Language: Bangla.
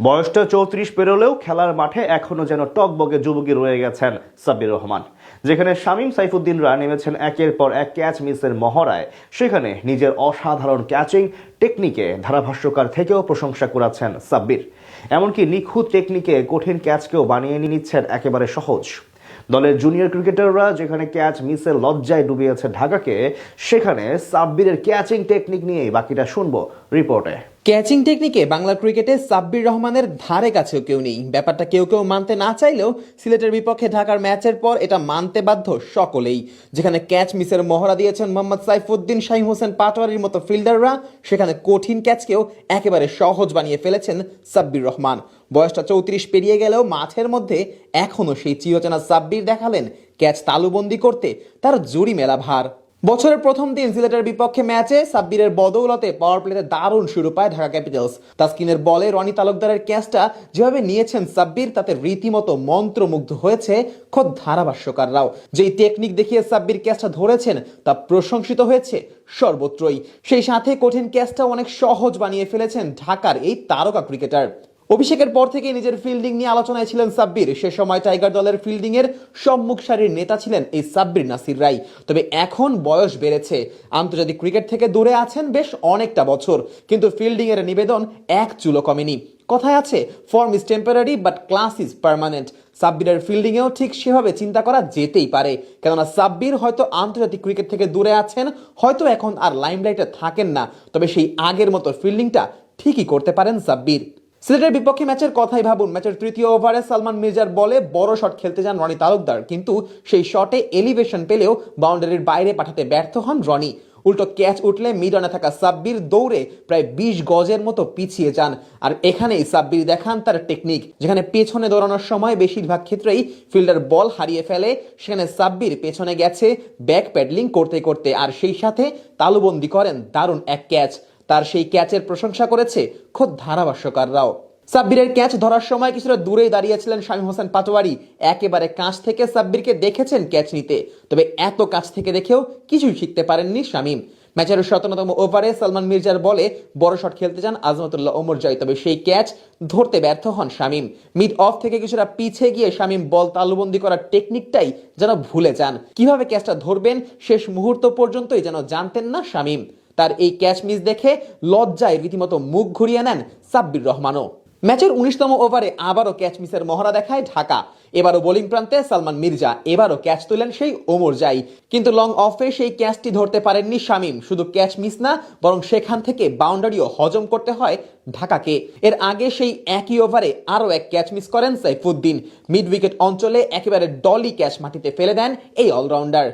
বয়সটা 34 পেরোলেও খেলার মাঠে এখনো যেন টকবগে যুবকই রয়ে গেছেন সাব্বির রহমান। যেখানে শামীম সাইফুদ্দিনরা নেমেছেন একের পর এক ক্যাচ মিসের মহড়ায়, সেখানে নিজের অসাধারণ ক্যাচিং টেকনিকে ধারাভাষ্যকার থেকেও প্রশংসা কুড়াচ্ছেন সাব্বির। এমনকি নিখুঁত টেকনিকে কঠিন ক্যাচকেও বানিয়ে নিচ্ছেন একেবারে সহজ। দলের জুনিয়র ক্রিকেটাররা যেখানে ক্যাচ মিসের লজ্জায় ডুবিয়েছে ঢাকাকে, সেখানে সাব্বিরের ক্যাচিং টেকনিক নিয়েই বাকিটা শুনবো রিপোর্টে। ক্যাচিং টেকনিকে বাংলা ক্রিকেটে সাব্বির রহমানের ধারে কাছেও কেউ নেই। ব্যাপারটা কেউ কেউ মানতে না চাইলেও সিলেটের বিপক্ষে ঢাকার ম্যাচের পর এটা মানতে বাধ্য সকলেই। যেখানে ক্যাচ মিসের মহড়া দিয়েছেন মোহাম্মদ সাইফুদ্দিন, শামীম হোসেন পাটোয়ারির মতো ফিল্ডাররা, সেখানে কঠিন ক্যাচকেও একেবারে সহজ বানিয়ে ফেলেছেন সাব্বির রহমান। বয়সটা 34 পেরিয়ে গেলেও মাঠের মধ্যে এখনও সেই চিরচেনা সাব্বির দেখালেন ক্যাচ তালুবন্দি করতে তার জুড়ি মেলা ভার। বছরের প্রথম দিন সিলেটের বিপক্ষে ম্যাচে সাব্বিরের বদৌলতে পাওয়ার প্লেতে দারুণ শুরু পায় ঢাকা ক্যাপিটালস। তাসকিনের বলে রনি তালুকদারের ক্যাচটা যেভাবে নিয়েছেন সাব্বির, তাতে রীতিমতো মন্ত্রমুগ্ধ হয়েছে খোদ ধারাভাষ্যকাররাও। যেই টেকনিক দেখিয়ে সাব্বির ক্যাচটা ধরেছেন তা প্রশংসিত হয়েছে সর্বত্রই। সেই সাথে কঠিন ক্যাচটা অনেক সহজ বানিয়ে ফেলেছেন ঢাকার এই তারকা ক্রিকেটার। অভিষেকের পর থেকে নিজের ফিল্ডিং নিয়ে আলোচনায় ছিলেন সাব্বির। সে সময় টাইগার দলের ফিল্ডিং এর সম্মুখ সারির নেতা ছিলেন এই সাব্বির নাসির রাই। তবে এখন বয়স বেড়েছে, আন্তর্জাতিক ক্রিকেট থেকে দূরে আছেন বেশ অনেকটা বছর, কিন্তু ফিল্ডিং এর নিবেদন এক চুলো কমেনি। কথায় আছে, form is temporary but class is permanent. সাব্বিরের ফিল্ডিং এও ঠিক সেভাবে চিন্তা করা যেতেই পারে, কেননা সাব্বির হয়তো আন্তর্জাতিক ক্রিকেট থেকে দূরে আছেন, হয়তো এখন আর লাইমলাইটে থাকেন না, তবে সেই আগের মতো ফিল্ডিংটা ঠিকই করতে পারেন সাব্বির। সিলেটের বিপক্ষে ম্যাচের কথাই ভাবুন। ম্যাচের তৃতীয় ওভারে সালমান মির্জার বলে বড় শট খেলতে যান রনি তালুকদার, কিন্তু সেই শটে এলিভেশন পেলেও বাউন্ডারির বাইরে পাঠাতে ব্যর্থ হন রনি। উল্টো ক্যাচ উঠলে মিড অনে থাকা সাব্বির দৌড়ে প্রায় 20 গজের মতো পিছিয়ে যান। আর এখানেই সাব্বির দেখান তার টেকনিক। যেখানে পেছনে দৌড়ানোর সময় বেশিরভাগ ক্ষেত্রেই ফিল্ডার বল হারিয়ে ফেলে, সেখানে সাব্বির পেছনে গেছে ব্যাক প্যাডলিং করতে করতে, আর সেই সাথে তালুবন্দি করেন দারুণ এক ক্যাচ। তার সেই ক্যাচের প্রশংসা করেছে খোদ ধারাভাষ্যকাররাও। সাব্বিরের ক্যাচ ধরার সময় কিছুটা দূরেই দাঁড়িয়েছিলেন শামীম হোসেন পাটোয়ারি। একেবারে কাছ থেকে সাব্বিরকে দেখেছেন ক্যাচ নিতে, তবে এত কাছ থেকে দেখেও কিছুই শিখতে পারেননি শামীম। ম্যাচের 17তম ওভারে সালমান মির্জার বলে বড় শট খেলতে যান আজমতুল্লাহ ওমর জয়, তবে সেই ক্যাচ ধরতে ব্যর্থ হন শামীম। মিড অফ থেকে কিছুটা পিছিয়ে গিয়ে শামীম বল তালুবন্দি করার টেকনিকটাই যেন ভুলে যান। কিভাবে ক্যাচটা ধরবেন শেষ মুহূর্ত পর্যন্তই যেন জানতেন না শামীম। তার এই ক্যাচ মিস দেখে লজ্জায় রীতিমতো মুখ ঘুরিয়ে নেন সাব্বির রহমানও। ম্যাচের 19তম ওভারে আবারও ক্যাচ মিসের মহড়া দেখায় ঢাকা। এবারও বোলিং প্রান্তে সালমান মির্জা, এবারও ক্যাচ তুলেন সেই ওমর জাই, কিন্তু লং অফে সেই ক্যাচটি ধরতে পারেননি শামীম। শুধু ক্যাচ মিস না, বরং সেখান থেকে বাউন্ডারিও হজম করতে হয় ঢাকাকে। এর আগে সেই একই ওভারে আরও এক ক্যাচ মিস করেন সাইফুদ্দিন। মিড উইকেট অঞ্চলে একেবারে ডলি ক্যাচ মাটিতে ফেলে দেন এই অলরাউন্ডার।